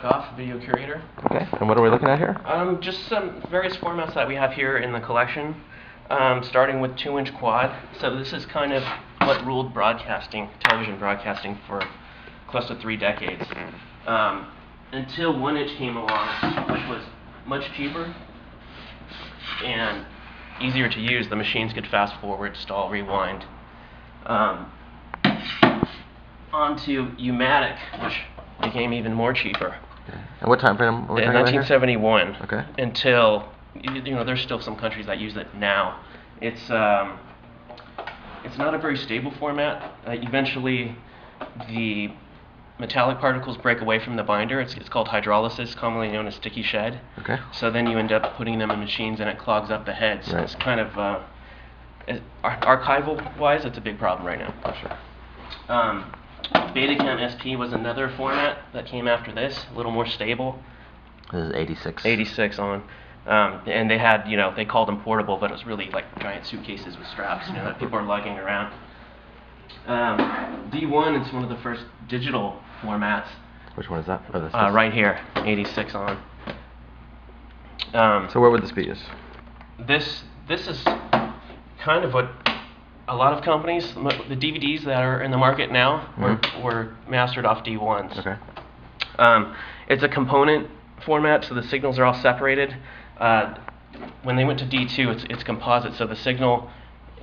Jeff Gough, video curator. Okay, and what are we looking at here? Just some various formats that we have here in the collection, starting with 2-inch quad. So this is kind of what ruled broadcasting, television broadcasting, for close to 3 decades. Until 1-inch came along, which was much cheaper and easier to use. The machines could fast forward, stall, rewind. Onto U-matic, which became even more cheaper. Okay. And what time frame are we talking 1971. about here? Okay. Until, there's still some countries that use it now. It's not a very stable format. Eventually, the metallic particles break away from the binder. It's called hydrolysis, commonly known as sticky shed. Okay. So then you end up putting them in machines and it clogs up the heads. So right. It's kind of, archival-wise, it's a big problem right now. For sure. Betacam Sp was another format that came after this, a little more stable. This is 86. 86 on. And they had, they called them portable, but it was really like giant suitcases with straps, that people are lugging around. D1 is one of the first digital formats. Which one is that? Oh, this right here, 86 on. So where would this be used? This is kind of what a lot of companies, the DVDs that are in the market now, were mastered off D1s. Okay. It's a component format, so the signals are all separated. When they went to D2, it's composite, so the signal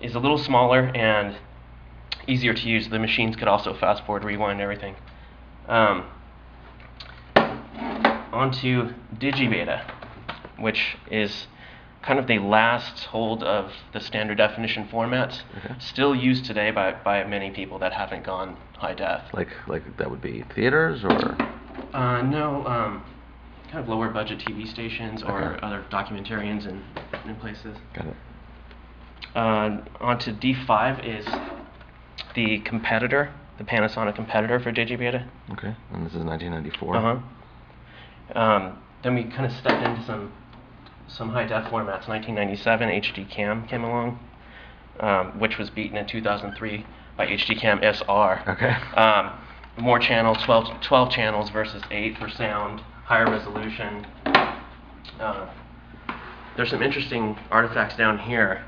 is a little smaller and easier to use. The machines could also fast forward, rewind, everything. Onto Digibeta, which is kind of the last hold of the standard definition formats, still used today by many people that haven't gone high def. Like that would be theaters or? No, kind of lower budget TV stations or other documentarians in places. Got it. Onto D5 is the competitor, the Panasonic competitor for Digibeta. Okay, and this is 1994. Then we kind of stepped into some high def formats. 1997, HD Cam came along, which was beaten in 2003 by HD Cam SR. Okay. More channels, 12 channels versus 8 for sound, higher resolution. There's some interesting artifacts down here.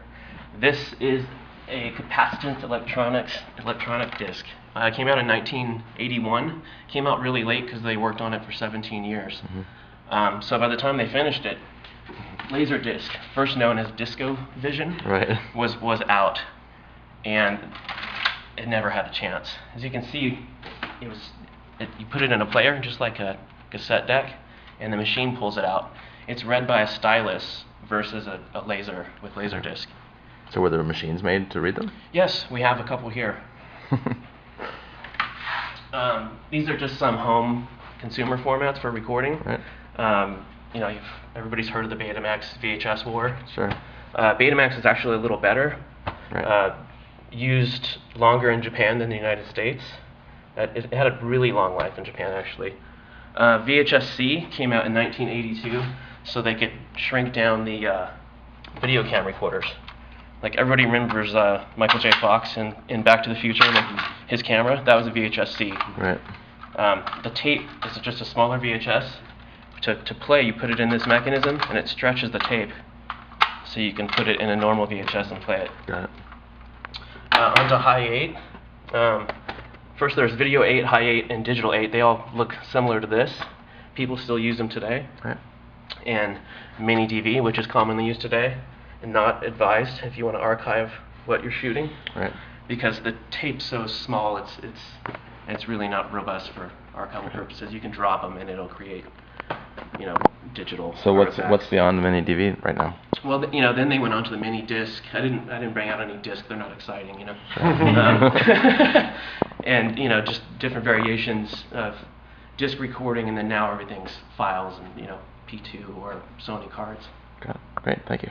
This is a capacitance electronic disc. It came out in 1981. Came out really late because they worked on it for 17 years. So by the time they finished it, Laserdisc, first known as Disco Vision, was out, and it never had a chance. As you can see, you put it in a player just like a cassette deck, and the machine pulls it out. It's read by a stylus versus a laser with Laserdisc. So were there machines made to read them? Yes, we have a couple here. These are just some home consumer formats for recording. Right. Everybody's heard of the Betamax VHS war. Sure. Betamax is actually a little better. Right. Used longer in Japan than the United States. It had a really long life in Japan, actually. VHS-C came out in 1982, so they could shrink down the video cam recorders. Like everybody remembers Michael J. Fox in Back to the Future, his camera. That was a VHS-C. Right. The tape is just a smaller VHS. To play, you put it in this mechanism, and it stretches the tape, so you can put it in a normal VHS and play it. Got it. Onto High 8. First there's Video 8, High 8, and Digital 8. They all look similar to this. People still use them today. Right. And Mini DV, which is commonly used today, and not advised if you want to archive what you're shooting. Right. Because the tape's so small, it's really not robust for archival purposes. You can drop them and it'll create, digital. So artifacts. what's beyond the Mini DV right now? Well, then they went on to the mini disc. I didn't bring out any disc. They're not exciting, And just different variations of disc recording, and then now everything's files and P2 or Sony cards. Got it. Great. Thank you.